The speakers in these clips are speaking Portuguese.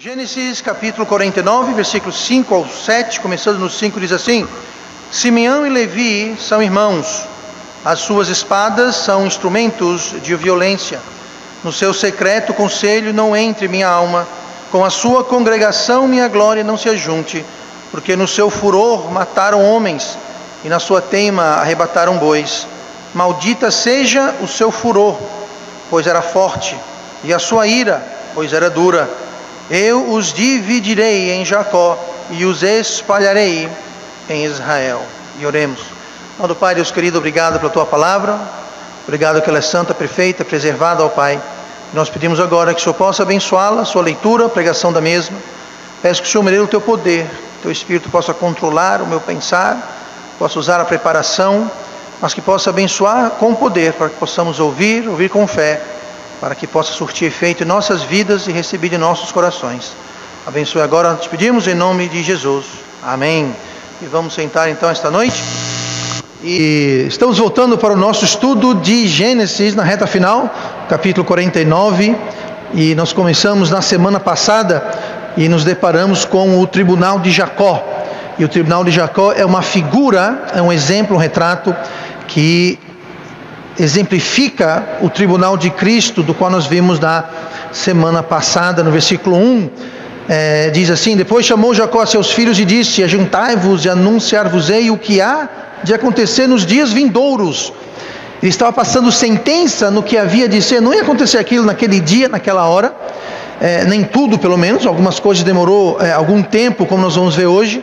Gênesis capítulo 49, versículos 5 ao 7, começando no 5, diz assim: Simeão e Levi são irmãos, as suas espadas são instrumentos de violência. No seu secreto conselho não entre minha alma, com a sua congregação minha glória não se ajunte, porque no seu furor mataram homens, e na sua teima arrebataram bois. Maldita seja o seu furor, pois era forte, e a sua ira, pois era dura. Eu os dividirei em Jacó e os espalharei em Israel. E oremos. Amado Pai, Deus querido, obrigado pela Tua palavra. Obrigado que ela é santa, perfeita, preservada, ó Pai. Nós pedimos agora que o Senhor possa abençoá-la, a sua leitura, a pregação da mesma. Peço que o Senhor me dê o Teu poder, o Teu Espírito possa controlar o meu pensar, possa usar a preparação, mas que possa abençoar com poder, para que possamos ouvir com fé, para que possa surtir efeito em nossas vidas e receber de nossos corações. Abençoe agora, te pedimos em nome de Jesus. Amém. E vamos sentar então esta noite. E estamos voltando para o nosso estudo de Gênesis na reta final, capítulo 49. E nós começamos na semana passada e nos deparamos com o tribunal de Jacó. E o tribunal de Jacó é uma figura, é um exemplo, um retrato que exemplifica o tribunal de Cristo, do qual nós vimos na semana passada, no versículo 1, diz assim: Depois chamou Jacó a seus filhos e disse: Ajuntai-vos e anunciar-vos-ei o que há de acontecer nos dias vindouros. Ele estava passando sentença no que havia de ser. Não ia acontecer aquilo naquele dia, naquela hora, nem tudo pelo menos, algumas coisas demorou algum tempo, como nós vamos ver hoje.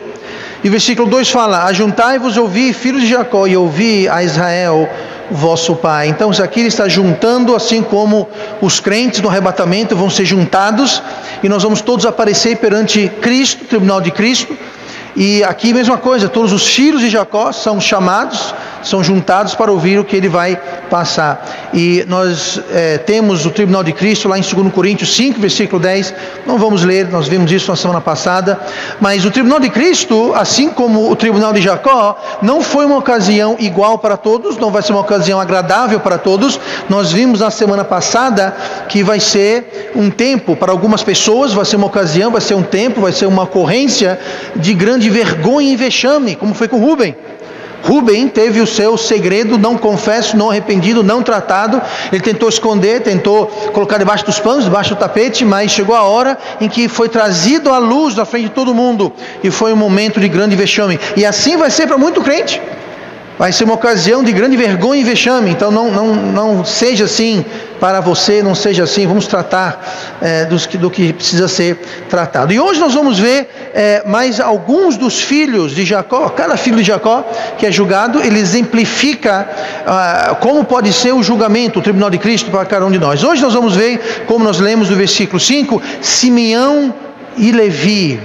E o versículo 2 fala: Ajuntai-vos, ouvi, filhos de Jacó, e ouvi a Israel, vosso pai. Então isso aqui ele está juntando, assim como os crentes no arrebatamento vão ser juntados, e nós vamos todos aparecer perante Cristo, tribunal de Cristo. E aqui mesma coisa, todos os filhos de Jacó são chamados, são juntados para ouvir o que ele vai passar. E nós temos o tribunal de Cristo lá em 2 Coríntios 5, versículo 10, não vamos ler, nós vimos isso na semana passada, mas o tribunal de Cristo, assim como o tribunal de Jacó, não foi uma ocasião igual para todos, não vai ser uma ocasião agradável para todos. Nós vimos na semana passada que vai ser um tempo, para algumas pessoas vai ser uma ocasião, vai ser um tempo, vai ser uma ocorrência de grande vergonha e vexame, como foi com Rúben. Rúben teve o seu segredo não confesso, não arrependido, não tratado. Ele tentou esconder, tentou colocar debaixo dos panos, debaixo do tapete, mas chegou a hora em que foi trazido à luz na frente de todo mundo, e foi um momento de grande vexame. E assim vai ser para muito crente. Vai ser uma ocasião de grande vergonha e vexame. Então não seja assim para você, não seja assim. Vamos tratar do que precisa ser tratado. E hoje nós vamos ver mais alguns dos filhos de Jacó. Cada filho de Jacó que é julgado, ele exemplifica como pode ser o julgamento, o tribunal de Cristo para cada um de nós. Hoje nós vamos ver, como nós lemos no versículo 5, Simeão e Levi.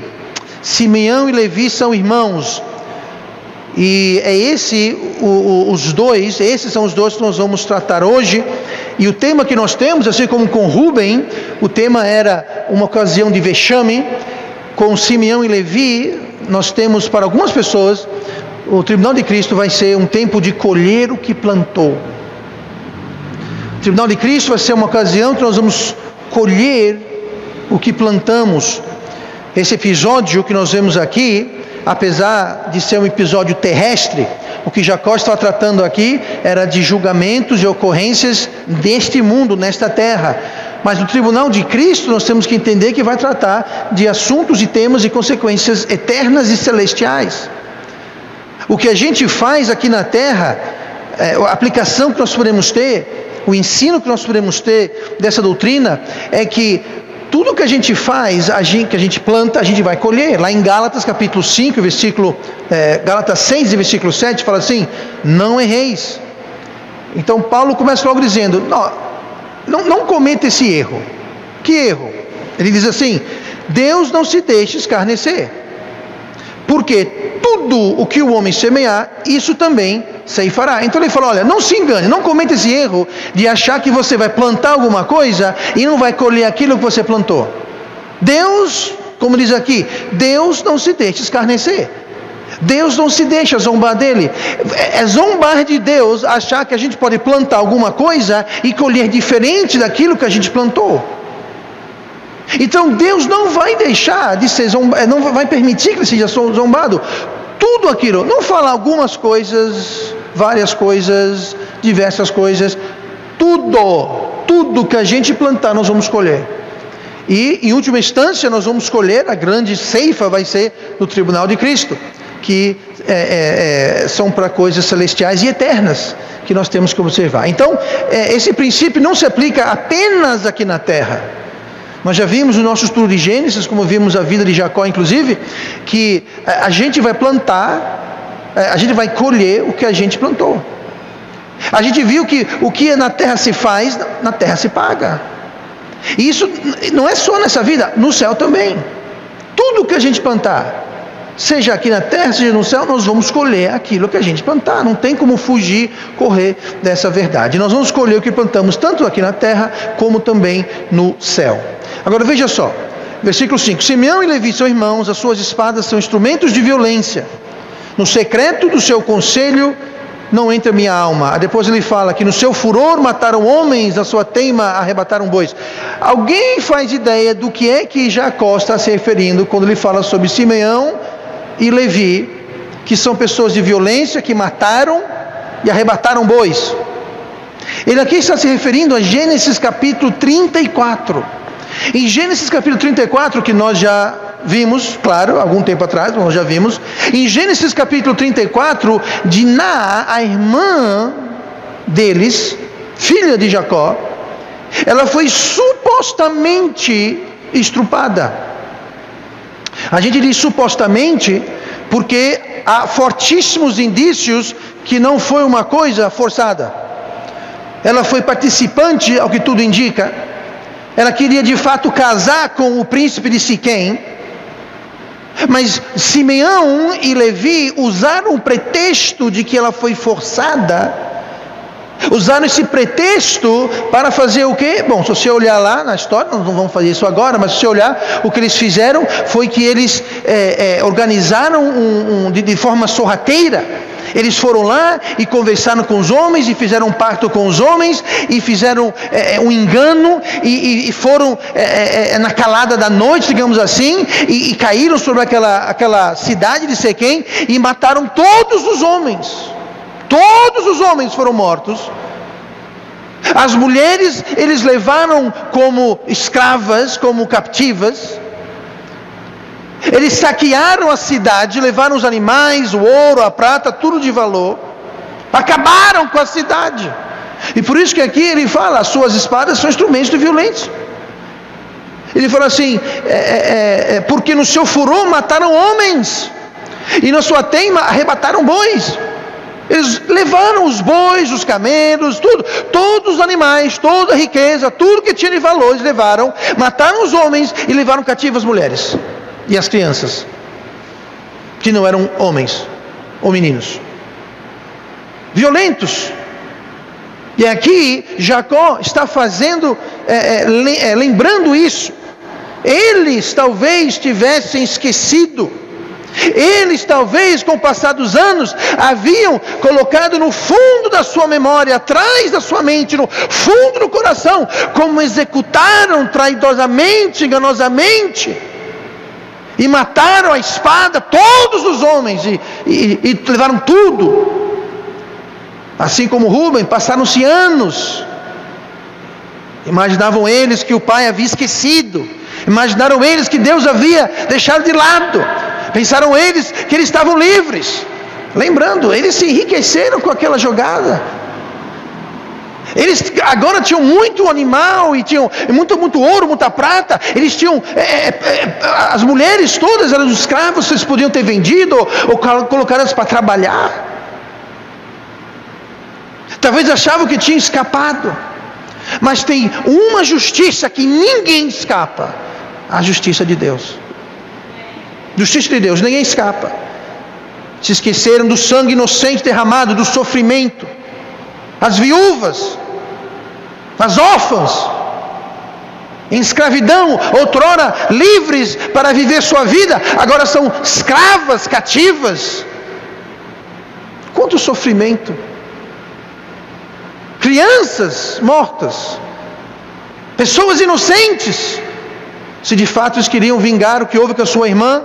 Simeão e Levi são irmãos. E esses são os dois que nós vamos tratar hoje. E o tema que nós temos, assim como com Rúben, o tema era uma ocasião de vexame. Com Simeão e Levi, nós temos para algumas pessoas, o tribunal de Cristo vai ser um tempo de colher o que plantou. O tribunal de Cristo vai ser uma ocasião que nós vamos colher o que plantamos. Esse episódio que nós vemos aqui, apesar de ser um episódio terrestre, o que Jacó estava tratando aqui era de julgamentos e ocorrências deste mundo, nesta terra. Mas no tribunal de Cristo nós temos que entender que vai tratar de assuntos e temas e consequências eternas e celestiais. O que a gente faz aqui na terra, a aplicação que nós podemos ter, o ensino que nós podemos ter dessa doutrina, é que tudo que a gente faz, que a gente planta, a gente vai colher. Lá em Gálatas capítulo 5, Gálatas 6 e versículo 7, fala assim: não erreis. Então Paulo começa logo dizendo, não cometa esse erro. Que erro? Ele diz assim: Deus não se deixa escarnecer, porque tudo o que o homem semear, isso também ceifará. Então ele fala: olha, não se engane, não cometa esse erro de achar que você vai plantar alguma coisa e não vai colher aquilo que você plantou. Deus, como diz aqui, Deus não se deixa escarnecer. Deus não se deixa zombar dele. É zombar de Deus achar que a gente pode plantar alguma coisa e colher diferente daquilo que a gente plantou. Então Deus não vai deixar de ser zombado, não vai permitir que ele seja zombado. Tudo aquilo, não fala algumas coisas, várias coisas, diversas coisas, tudo que a gente plantar nós vamos colher. E em última instância nós vamos colher, a grande ceifa vai ser no tribunal de Cristo, que são para coisas celestiais e eternas, que nós temos que observar. Então esse princípio não se aplica apenas aqui na terra. Nós já vimos no nosso estudo de Gênesis, como vimos a vida de Jacó inclusive, que a gente vai plantar, a gente vai colher o que a gente plantou. A gente viu que o que na terra se faz, na terra se paga. E isso não é só nessa vida, no céu também. Tudo que a gente plantar, seja aqui na terra, seja no céu, nós vamos colher aquilo que a gente plantar. Não tem como fugir, correr dessa verdade. Nós vamos colher o que plantamos, tanto aqui na terra, como também no céu. Agora veja só, versículo 5. Simeão e Levi são irmãos, as suas espadas são instrumentos de violência. No secreto do seu conselho não entra minha alma. Depois ele fala que no seu furor mataram homens, na sua teima arrebataram bois. Alguém faz ideia do que é que Jacó está se referindo quando ele fala sobre Simeão e Levi, que são pessoas de violência, que mataram e arrebataram bois? Ele aqui está se referindo a Gênesis capítulo 34. Em Gênesis capítulo 34, que nós já vimos, claro, algum tempo atrás, nós já vimos. Em Gênesis capítulo 34, Diná, a irmã deles, filha de Jacó, ela foi supostamente estrupada. A gente diz supostamente porque há fortíssimos indícios que não foi uma coisa forçada. Ela foi participante, ao que tudo indica. Ela queria de fato casar com o príncipe de Siquém, mas Simeão e Levi usaram o pretexto de que ela foi forçada, usaram esse pretexto para fazer o quê? Bom, se você olhar lá na história, nós não vamos fazer isso agora, mas se você olhar, o que eles fizeram foi que eles organizaram de forma sorrateira. Eles foram lá e conversaram com os homens e fizeram um pacto com os homens e fizeram um engano e foram na calada da noite, digamos assim, e caíram sobre aquela cidade de Siquém e mataram todos os homens. Todos os homens foram mortos. As mulheres eles levaram como escravas, como captivas. Eles saquearam a cidade, levaram os animais, o ouro, a prata, tudo de valor. Acabaram com a cidade. E por isso que aqui ele fala, as suas espadas são instrumentos de violência. Ele fala assim, porque no seu furor mataram homens, e na sua teima arrebataram bois. Eles levaram os bois, os camelos, tudo, todos os animais, toda a riqueza, tudo que tinha de valor, eles levaram, mataram os homens e levaram cativas as mulheres e as crianças, que não eram homens ou meninos, violentos. E aqui Jacó está fazendo, lembrando isso. Eles talvez tivessem esquecido, eles talvez com o passar dos anos haviam colocado no fundo da sua memória, atrás da sua mente, no fundo do coração, como executaram traidorosamente, enganosamente, e mataram a espada todos os homens e levaram tudo. Assim como Rúben, passaram-se anos. Imaginavam eles que o pai havia esquecido, imaginaram eles que Deus havia deixado de lado, pensaram eles que eles estavam livres. Lembrando, eles se enriqueceram com aquela jogada. Eles agora tinham muito animal e tinham muito ouro, muita prata. Eles tinham as mulheres todas eram escravos, eles podiam ter vendido ou colocar elas para trabalhar. Talvez achavam que tinham escapado. Mas tem uma justiça que ninguém escapa: a justiça de Deus. Justiça de Deus, ninguém escapa. Se esqueceram do sangue inocente derramado, do sofrimento. As viúvas, as órfãs, em escravidão, outrora livres para viver sua vida, agora são escravas, cativas. Quanto sofrimento! Crianças mortas, pessoas inocentes Se de fato eles queriam vingar o que houve com a sua irmã,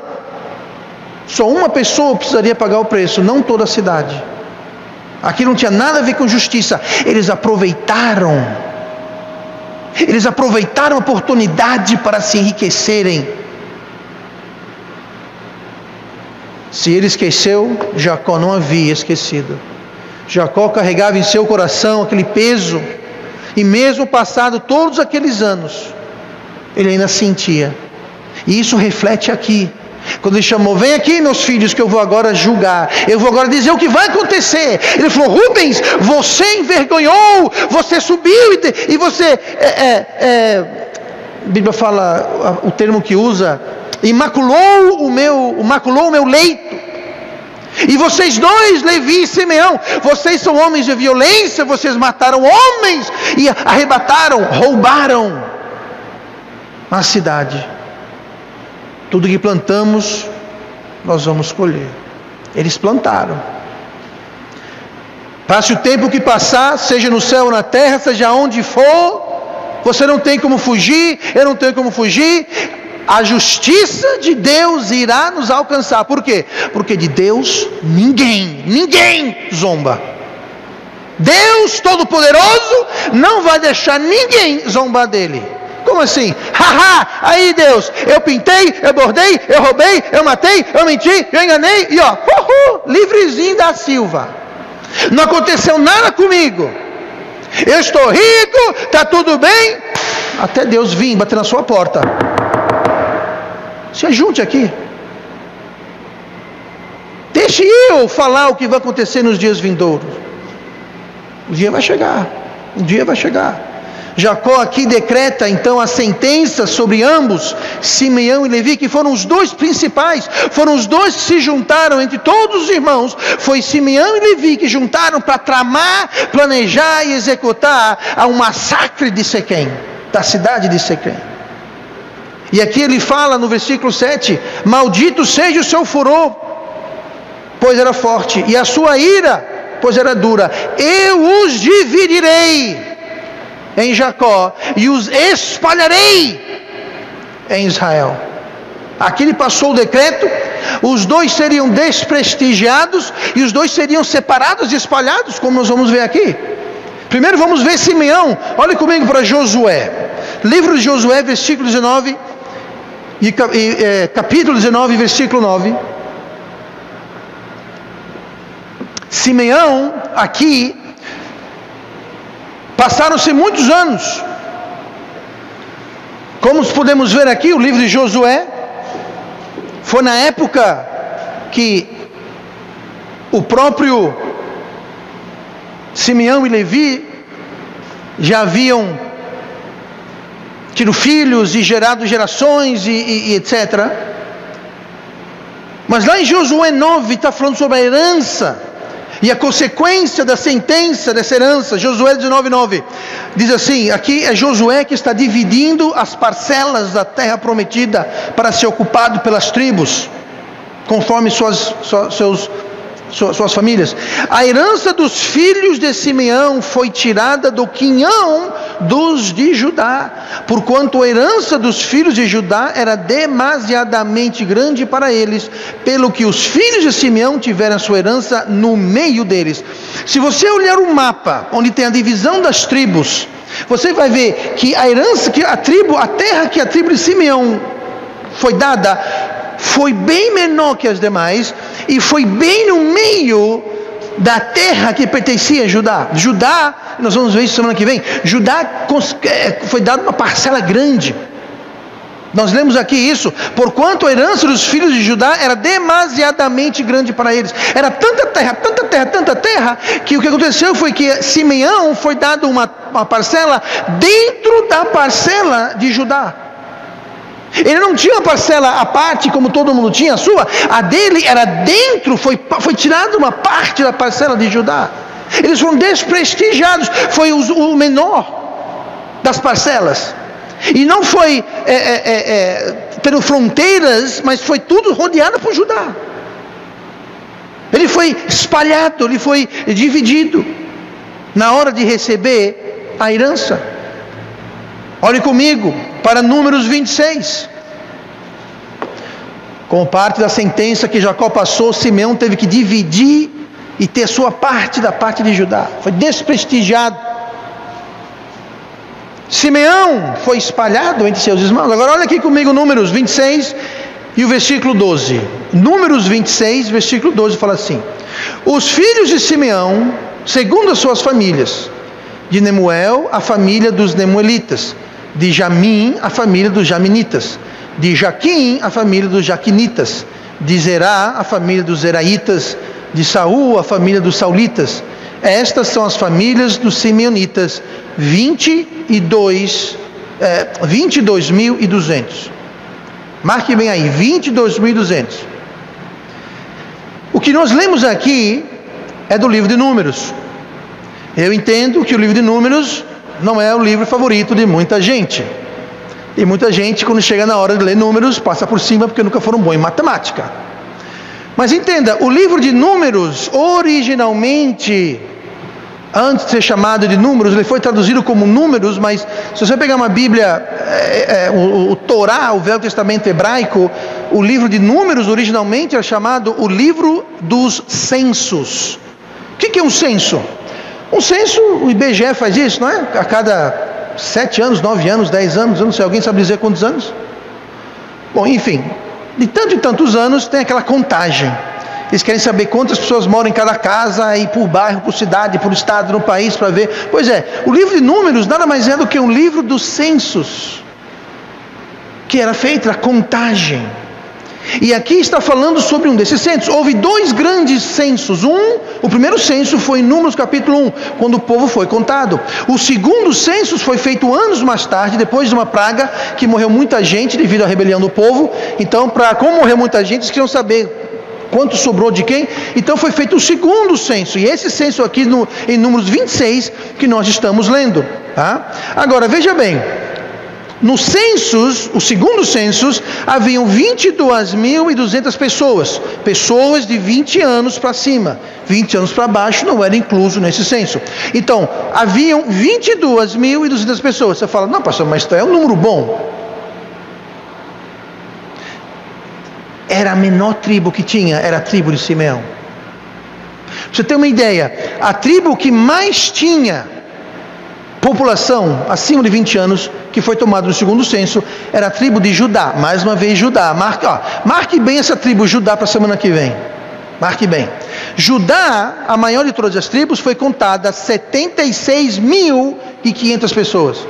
só uma pessoa precisaria pagar o preço, não toda a cidade. Aqui não tinha nada a ver com justiça. Eles aproveitaram a oportunidade para se enriquecerem. Se ele esqueceu, Jacó não havia esquecido. Jacó carregava em seu coração aquele peso, e mesmo passado todos aqueles anos, ele ainda sentia. E isso reflete aqui, quando ele chamou: vem aqui meus filhos, que eu vou agora julgar, eu vou agora dizer o que vai acontecer. Ele falou: Rubens, você envergonhou, você subiu e você, a Bíblia fala o termo que usa, maculou o meu leito. E vocês dois, Levi e Simeão, vocês são homens de violência, vocês mataram homens e arrebataram, roubaram a cidade. Tudo que plantamos, nós vamos colher. Eles plantaram. Passe o tempo que passar, seja no céu ou na terra, seja onde for, você não tem como fugir, eu não tenho como fugir. A justiça de Deus irá nos alcançar. Por quê? Porque de Deus ninguém zomba. Deus Todo-Poderoso não vai deixar ninguém zombar dele. Como assim? Haha, aí Deus, eu pintei, eu bordei, eu roubei, eu matei, eu menti, eu enganei, e ó, livrezinho da Silva. Não aconteceu nada comigo. Eu estou rico, está tudo bem, até Deus vir bater na sua porta. Se ajunte aqui. Deixe eu falar o que vai acontecer nos dias vindouros. O dia vai chegar. Um dia vai chegar. Jacó aqui decreta então a sentença sobre ambos, Simeão e Levi, que foram os dois principais, foram os dois que se juntaram entre todos os irmãos. Foi Simeão e Levi que juntaram para tramar, planejar e executar um massacre de Siquém, da cidade de Siquém. E aqui ele fala no versículo 7: maldito seja o seu furor, pois era forte, e a sua ira, pois era dura. Eu os dividirei em Jacó e os espalharei em Israel. Aqui ele passou o decreto: os dois seriam desprestigiados e os dois seriam separados e espalhados, como nós vamos ver aqui. Primeiro vamos ver Simeão. Olhe comigo para Josué, livro de Josué, versículo 19 capítulo 19, versículo 9. Simeão, aqui, passaram-se muitos anos. Como podemos ver aqui, o livro de Josué foi na época que o próprio Simeão e Levi já haviam tido filhos e gerado gerações e etc. Mas lá em Josué 9 está falando sobre a herança e a consequência da sentença dessa herança. Josué 19:9 diz assim: aqui é Josué que está dividindo as parcelas da terra prometida para ser ocupado pelas tribos, conforme suas famílias. A herança dos filhos de Simeão foi tirada do quinhão dos de Judá, porquanto a herança dos filhos de Judá era demasiadamente grande para eles, pelo que os filhos de Simeão tiveram a sua herança no meio deles. Se você olhar o mapa onde tem a divisão das tribos, você vai ver que a herança que a terra que a tribo de Simeão foi dada foi bem menor que as demais, e foi bem no meio da terra que pertencia a Judá. Judá, nós vamos ver isso semana que vem, Judá foi dado uma parcela grande. Nós lemos aqui isso: porquanto a herança dos filhos de Judá era demasiadamente grande para eles. Era tanta terra, que o que aconteceu foi que Simeão foi dado uma parcela dentro da parcela de Judá. Ele não tinha uma parcela à parte como todo mundo tinha a sua. A dele era dentro, foi tirada uma parte da parcela de Judá. Eles foram desprestigiados. Foi o menor das parcelas. E não foi tendo fronteiras, mas foi tudo rodeado por Judá. Ele foi espalhado, ele foi dividido na hora de receber a herança. Olhe comigo, para Números 26. Como parte da sentença que Jacó passou, Simeão teve que dividir e ter sua parte da parte de Judá. Foi desprestigiado. Simeão foi espalhado entre seus irmãos. Agora olha aqui comigo Números 26 e o versículo 12. Números 26, versículo 12 fala assim: os filhos de Simeão, segundo as suas famílias: de Nemuel, a família dos Nemuelitas; de Jamim, a família dos Jaminitas; de Jaquim, a família dos Jaquinitas; de Zerá, a família dos Zeraitas; de Saul, a família dos Saulitas. Estas são as famílias dos Simeonitas, 22.200. Marque bem aí, 22.200. O que nós lemos aqui é do livro de Números. Eu entendo que o livro de Números não é o livro favorito de muita gente. E muita gente, quando chega na hora de ler Números, passa por cima porque nunca foram bons em matemática. Mas entenda, o livro de Números, originalmente, antes de ser chamado de Números, ele foi traduzido como Números, mas se você pegar uma Bíblia, o Torá, o Velho Testamento hebraico, o livro de Números originalmente é chamado o livro dos censos. O que é um censo? Um censo, o IBGE faz isso, não é? A cada 7 anos, 9 anos, 10 anos, eu não sei, alguém sabe dizer quantos anos? Bom, enfim, de tanto e tantos anos tem aquela contagem. Eles querem saber quantas pessoas moram em cada casa, e por bairro, por cidade, por estado, no país, para ver. Pois é, o livro de Números nada mais é do que um livro dos censos, que era feita a contagem. E aqui está falando sobre um desses censos. Houve 2 grandes censos. O primeiro censo foi em Números capítulo 1, quando o povo foi contado. O segundo censo foi feito anos mais tarde, depois de uma praga que morreu muita gente devido à rebelião do povo. Então, como morreu muita gente, eles queriam saber quanto sobrou de quem. Então foi feito o segundo censo. E esse censo aqui em Números 26 que nós estamos lendo. Tá? Agora, veja bem. Nos censos, o segundo censo, haviam 22.200 pessoas. Pessoas de 20 anos para cima. 20 anos para baixo não era incluso nesse censo. Então, haviam 22.200 pessoas. Você fala, não pastor, mas é um número bom. Era a menor tribo que tinha, era a tribo de Simeão. Pra você ter uma ideia, a tribo que mais tinha população acima de 20 anos, que foi tomada no segundo censo, era a tribo de Judá. Mais uma vez Judá. Marque bem essa tribo Judá para a semana que vem. Marque bem. Judá, a maior de todas as tribos, foi contada 76.500 pessoas.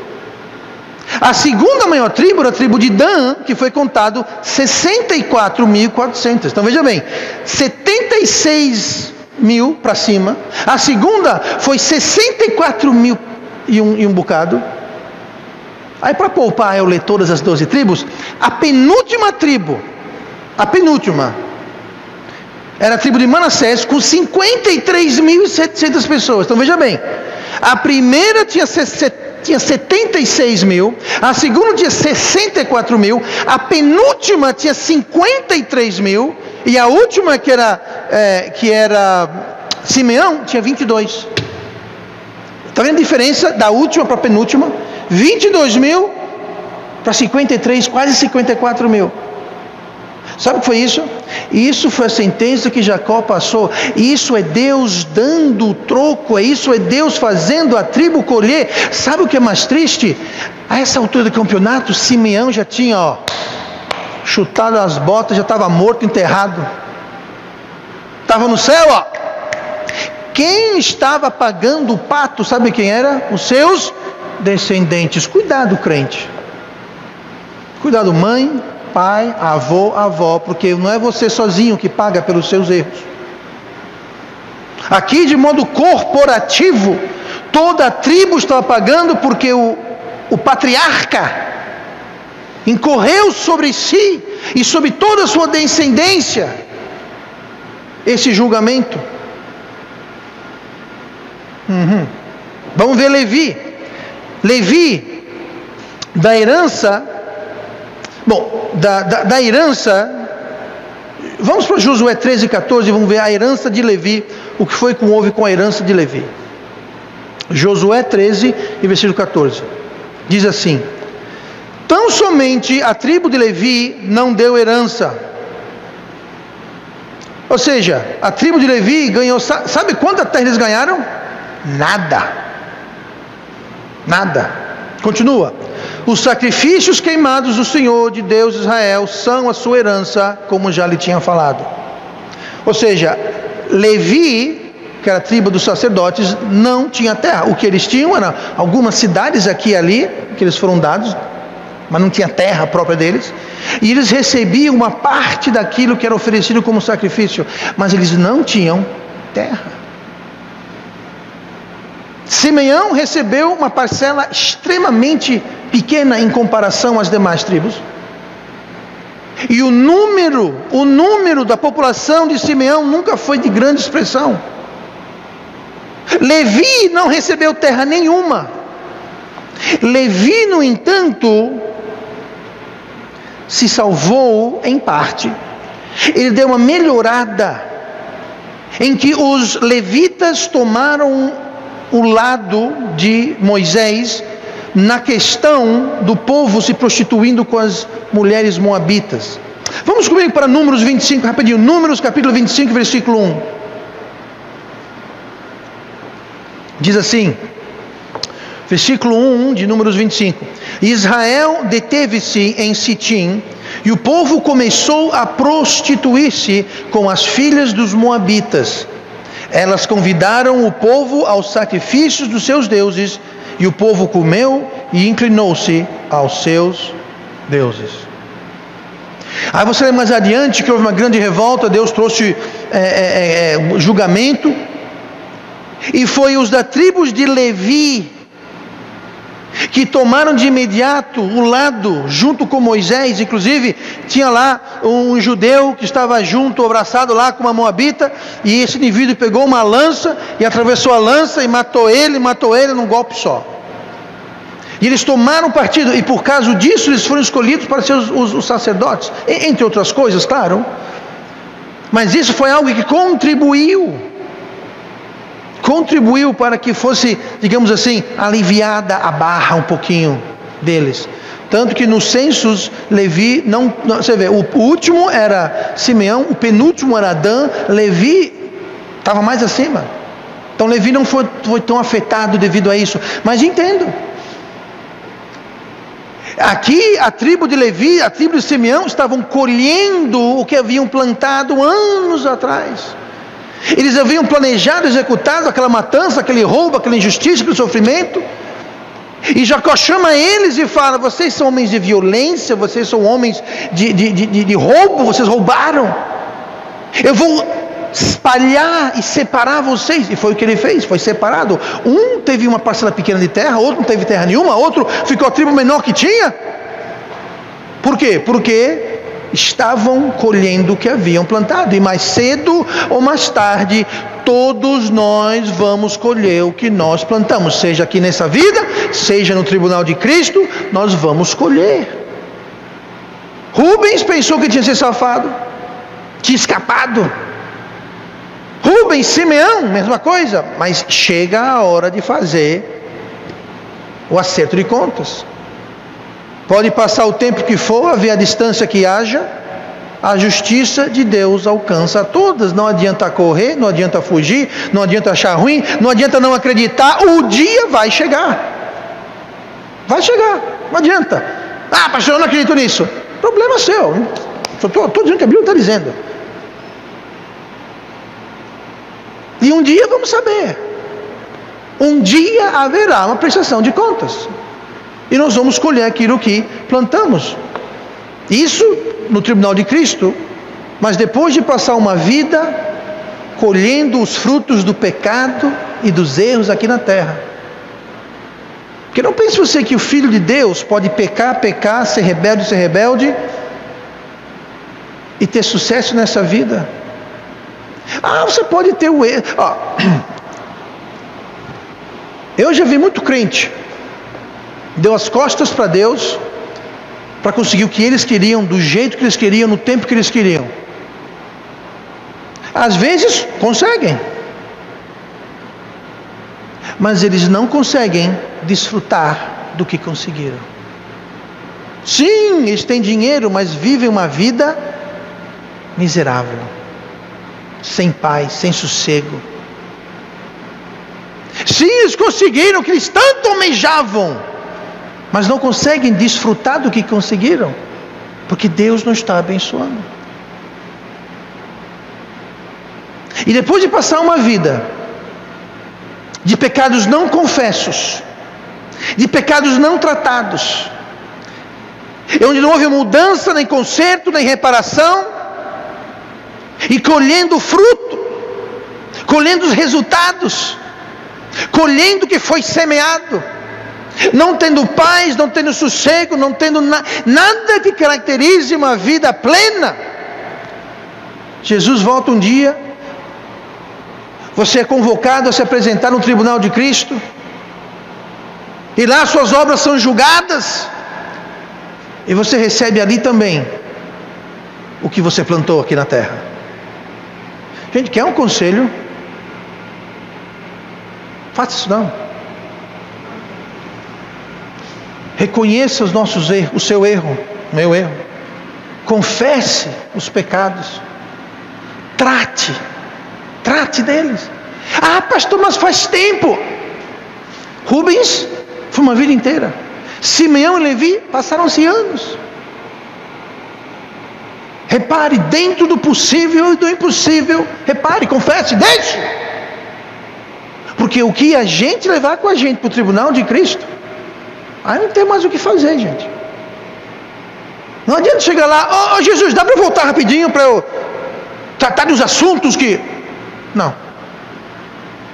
A segunda maior tribo era a tribo de Dan, que foi contado 64.400. Então veja bem, 76 mil para cima. A segunda foi 64 mil e um bocado. Aí, para poupar eu ler todas as 12 tribos, a penúltima tribo, era a tribo de Manassés, com 53.700 pessoas. Então veja bem, a primeira tinha 76 mil, a segunda tinha 64 mil, a penúltima tinha 53 mil, e a última, que era Simeão, tinha 22. Está vendo a diferença da última para a penúltima? 22 mil para 53, quase 54 mil. Sabe o que foi isso? Isso foi a sentença que Jacó passou. Isso é Deus dando o troco. Isso é Deus fazendo a tribo colher. Sabe o que é mais triste? A essa altura do campeonato, Simeão já tinha chutado as botas, já estava morto, enterrado. Estava no céu, Quem estava pagando o pato, sabe quem era? Os seus descendentes. Cuidado, crente. Cuidado, mãe, pai, avô, avó, porque não é você sozinho que paga pelos seus erros. Aqui, de modo corporativo, toda a tribo estava pagando, porque o patriarca incorreu sobre si e sobre toda a sua descendência esse julgamento. Vamos ver Levi. Levi, da herança, da herança, vamos para Josué 13 e 14, vamos ver a herança de Levi, o que houve com a herança de Levi. Josué 13 e versículo 14, diz assim: Tão somente a tribo de Levi não deu herança. Ou seja, a tribo de Levi ganhou, sabe quanta terra eles ganharam? Nada. Nada. Continua. Os sacrifícios queimados do Senhor de Deus de Israel são a sua herança, como já lhe tinha falado. Ou seja, Levi, que era a tribo dos sacerdotes, não tinha terra. O que eles tinham eram algumas cidades aqui e ali, que eles foram dados, mas não tinha terra própria deles. E eles recebiam uma parte daquilo que era oferecido como sacrifício, mas eles não tinham terra. Simeão recebeu uma parcela extremamente pequena em comparação às demais tribos. E o número da população de Simeão nunca foi de grande expressão. Levi não recebeu terra nenhuma. Levi, no entanto, se salvou em parte. Ele deu uma melhorada, em que os levitas tomaram o lado de Moisés na questão do povo se prostituindo com as mulheres moabitas. Vamos comigo para Números 25, rapidinho. Números capítulo 25, versículo 1. Diz assim, versículo 1 de Números 25: Israel deteve-se em Sitim, e o povo começou a prostituir-se com as filhas dos moabitas. Elas convidaram o povo aos sacrifícios dos seus deuses, e o povo comeu e inclinou-se aos seus deuses. Aí você lê mais adiante que houve uma grande revolta, Deus trouxe julgamento, e foi os da tribos de Levi que tomaram de imediato o lado, junto com Moisés. Inclusive tinha lá um judeu que estava junto, abraçado lá com uma moabita, e esse indivíduo pegou uma lança e atravessou a lança e matou ele num golpe só. E eles tomaram partido, e por causa disso eles foram escolhidos para ser os sacerdotes, entre outras coisas, claro. Mas isso foi algo que contribuiu para que fosse, digamos assim, aliviada a barra um pouquinho deles. Tanto que nos censos, Levi, você vê, o último era Simeão, o penúltimo era Adã, Levi estava mais acima. Então Levi não foi tão afetado devido a isso. Mas entendo, aqui a tribo de Levi, a tribo de Simeão estavam colhendo o que haviam plantado anos atrás. Eles haviam planejado, executado aquela matança, aquele roubo, aquela injustiça, aquele sofrimento. E Jacó chama eles e fala: vocês são homens de violência, vocês são homens de roubo, vocês roubaram. Eu vou espalhar e separar vocês. E foi o que ele fez, foi separado. Um teve uma parcela pequena de terra, outro não teve terra nenhuma, outro ficou a tribo menor que tinha. Por quê? Porque estavam colhendo o que haviam plantado, e mais cedo ou mais tarde todos nós vamos colher o que nós plantamos, seja aqui nessa vida, seja no tribunal de Cristo, nós vamos colher. Rubens pensou que tinha se safado, tinha escapado. Rubens, Simeão, mesma coisa, mas chega a hora de fazer o acerto de contas. Pode passar o tempo que for, haver a distância que haja, a justiça de Deus alcança a todas. Não adianta correr, não adianta fugir, não adianta achar ruim, não adianta não acreditar, o dia vai chegar. Vai chegar, não adianta. Ah, pastor, eu não acredito nisso. Problema seu. Estou dizendo que a Bíblia está dizendo. E um dia vamos saber. Um dia haverá uma prestação de contas. E nós vamos colher aquilo que plantamos. Isso no tribunal de Cristo. Mas depois de passar uma vida colhendo os frutos do pecado e dos erros aqui na terra. Porque não pense você que o Filho de Deus pode pecar, ser rebelde e ter sucesso nessa vida. Ah, você pode ter o erro. Eu já vi muito crente deu as costas para Deus para conseguir o que eles queriam, do jeito que eles queriam, no tempo que eles queriam. Às vezes conseguem, mas eles não conseguem desfrutar do que conseguiram. Sim, eles têm dinheiro, mas vivem uma vida miserável, sem paz, sem sossego. Sim, eles conseguiram o que eles tanto almejavam, mas não conseguem desfrutar do que conseguiram, porque Deus não está abençoando. E depois de passar uma vida de pecados não confessos, de pecados não tratados, onde não houve mudança, nem conserto, nem reparação, e colhendo o fruto, colhendo os resultados, colhendo o que foi semeado, não tendo paz, não tendo sossego, não tendo nada que caracterize uma vida plena. Jesus volta um dia, você é convocado a se apresentar no tribunal de Cristo, e lá suas obras são julgadas, e você recebe ali também o que você plantou aqui na terra. Gente, quer um conselho? Faça isso não. Reconheça os nossos erros, o seu erro, o meu erro. Confesse os pecados. Trate deles. Ah, pastor, mas faz tempo. Rubens foi uma vida inteira. Simeão e Levi passaram-se anos. Repare, dentro do possível e do impossível, repare, confesse, deixe. Porque o que a gente levar com a gente para o tribunal de Cristo, aí não tem mais o que fazer, gente. Não adianta chegar lá, oh, Jesus, dá para eu voltar rapidinho para eu tratar dos assuntos que... Não.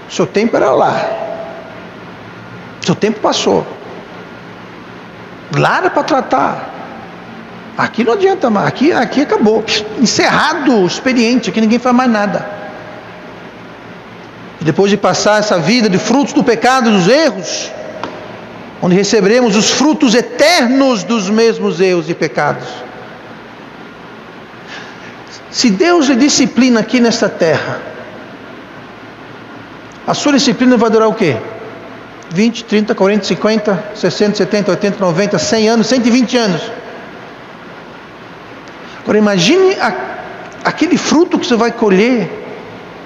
O seu tempo era lá. O seu tempo passou. Lá era para tratar. Aqui não adianta mais. Aqui acabou. Encerrado o expediente. Aqui ninguém faz mais nada. Depois de passar essa vida de frutos do pecado, dos erros, onde receberemos os frutos eternos dos mesmos erros e pecados. Se Deus lhe disciplina aqui nesta terra, a sua disciplina vai durar o quê? 20, 30, 40, 50, 60, 70, 80, 90, 100 anos, 120 anos. Agora imagine aquele fruto que você vai colher,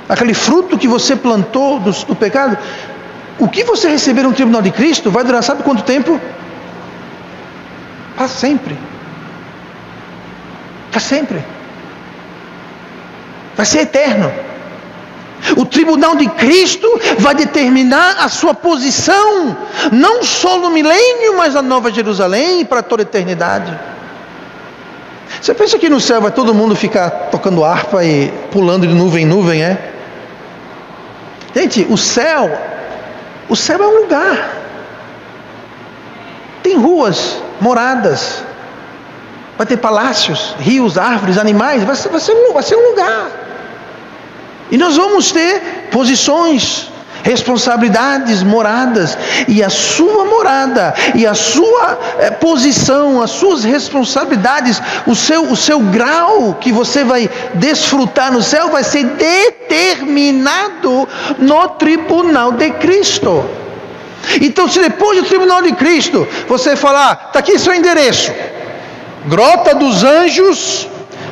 aquele fruto que você plantou do pecado. O que você receber no tribunal de Cristo vai durar sabe quanto tempo? Para sempre. Para sempre. Vai ser eterno. O tribunal de Cristo vai determinar a sua posição, não só no milênio, mas na Nova Jerusalém, para toda a eternidade. Você pensa que no céu vai todo mundo ficar tocando harpa e pulando de nuvem em nuvem, é? Gente, o céu é um lugar. Tem ruas, moradas, vai ter palácios, rios, árvores, animais, vai ser um lugar. E nós vamos ter posições, responsabilidades, moradas, e a sua morada, e a sua posição, as suas responsabilidades, o seu grau que você vai desfrutar no céu vai ser determinado no tribunal de Cristo. Então, se depois do tribunal de Cristo você falar, está aqui seu endereço, Grota dos Anjos,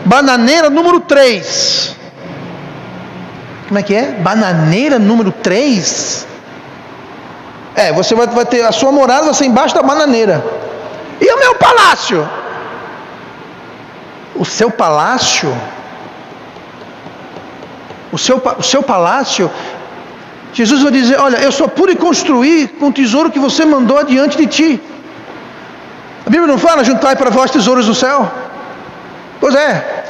Bananeira número 3. Como é que é? Bananeira número 3? Você vai ter a sua morada, vai ser embaixo da bananeira. E o meu palácio? O seu palácio? O seu palácio? Jesus vai dizer, olha, eu só pude construir com o tesouro que você mandou adiante de ti. A Bíblia não fala, juntai para vós tesouros do céu? Pois é.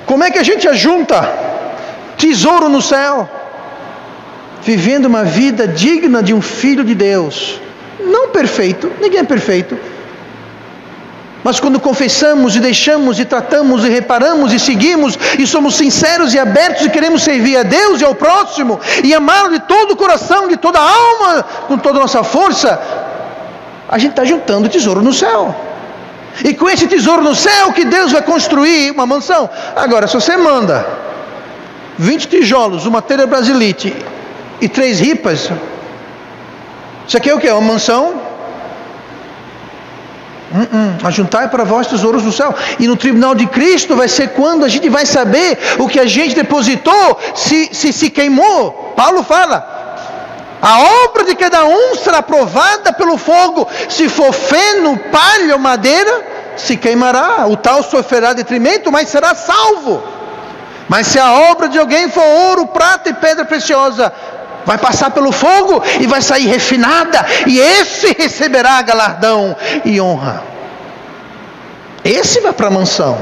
Como é que a gente ajunta tesouro no céu? Vivendo uma vida digna de um filho de Deus. Não perfeito, ninguém é perfeito. Mas quando confessamos e deixamos e tratamos e reparamos e seguimos e somos sinceros e abertos e queremos servir a Deus e ao próximo e amá-lo de todo o coração, de toda a alma, com toda a nossa força, a gente está juntando tesouro no céu. E com esse tesouro no céu que Deus vai construir uma mansão. Agora, se você manda 20 tijolos, uma telha brasilite e 3 ripas, isso aqui é o que? Uma mansão? Ajuntai para vós tesouros do céu. E no tribunal de Cristo vai ser quando a gente vai saber o que a gente depositou, se queimou. Paulo fala: a obra de cada um será provada pelo fogo. Se for feno, palha ou madeira, se queimará. O tal sofrerá detrimento, mas será salvo. Mas se a obra de alguém for ouro, prata e pedra preciosa, vai passar pelo fogo e vai sair refinada, e esse receberá galardão e honra. Esse vai para a mansão.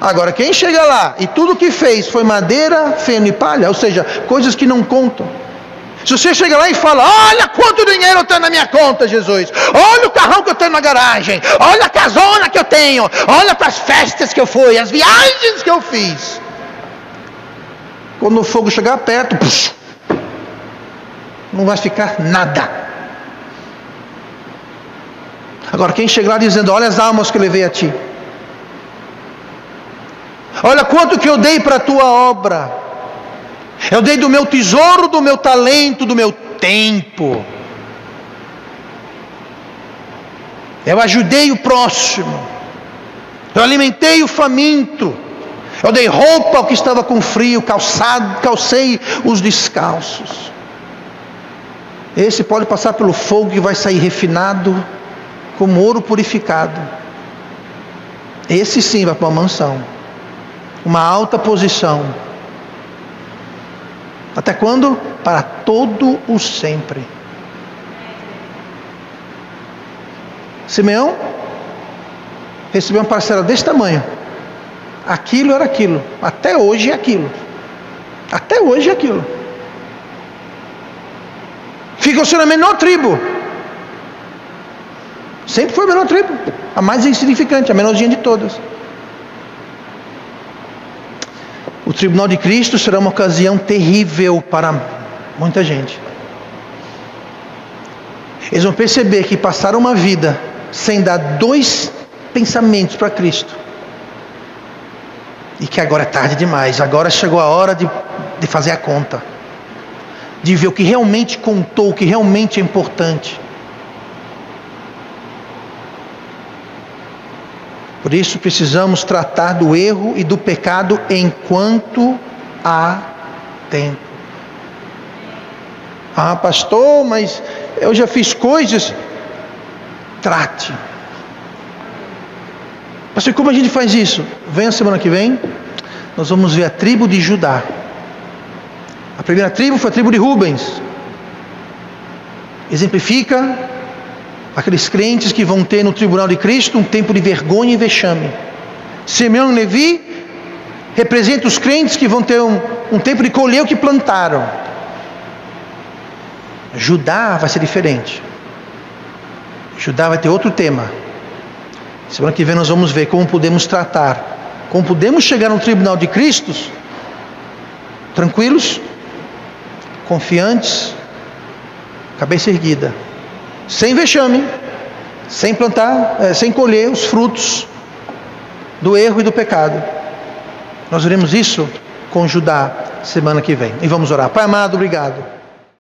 Agora, quem chega lá e tudo que fez foi madeira, feno e palha, ou seja, coisas que não contam. Se você chega lá e fala: olha quanto dinheiro eu tenho na minha conta, Jesus, olha o carrão que eu tenho na garagem, olha a casona que eu tenho, olha para as festas que eu fui, as viagens que eu fiz. Quando o fogo chegar perto, não vai ficar nada. Agora, quem chega lá dizendo: olha as almas que eu levei a ti, olha quanto que eu dei para a tua obra, eu dei do meu tesouro, do meu talento, do meu tempo, eu ajudei o próximo, eu alimentei o faminto, eu dei roupa ao que estava com frio, calcei os descalços. Esse pode passar pelo fogo que vai sair refinado como ouro purificado. Esse sim vai para uma mansão, uma alta posição. Até quando? Para todo o sempre. Simeão recebeu uma parcela desse tamanho. Aquilo era aquilo. Até hoje é aquilo. Até hoje é aquilo. Ficou sendo a menor tribo. Sempre foi a menor tribo. A mais insignificante, a menorzinha de todas. O tribunal de Cristo será uma ocasião terrível para muita gente. Eles vão perceber que passaram uma vida sem dar 2 pensamentos para Cristo. E que agora é tarde demais. Agora chegou a hora de fazer a conta. De ver o que realmente contou, o que realmente é importante. Por isso precisamos tratar do erro e do pecado enquanto há tempo. Ah, pastor, mas eu já fiz coisas. Trate. Pastor, como a gente faz isso? Venha semana que vem, nós vamos ver a tribo de Judá. A primeira tribo foi a tribo de Rubens. Exemplifica aqueles crentes que vão ter no tribunal de Cristo um tempo de vergonha e vexame. Simeão e Levi representam os crentes que vão ter um tempo de colher o que plantaram. Judá vai ser diferente. Judá vai ter outro tema. Semana que vem nós vamos ver como podemos tratar, como podemos chegar no tribunal de Cristo tranquilos, confiantes, cabeça erguida, sem vexame, sem plantar, sem colher os frutos do erro e do pecado. Nós veremos isso com Judá semana que vem. E vamos orar. Pai amado, obrigado.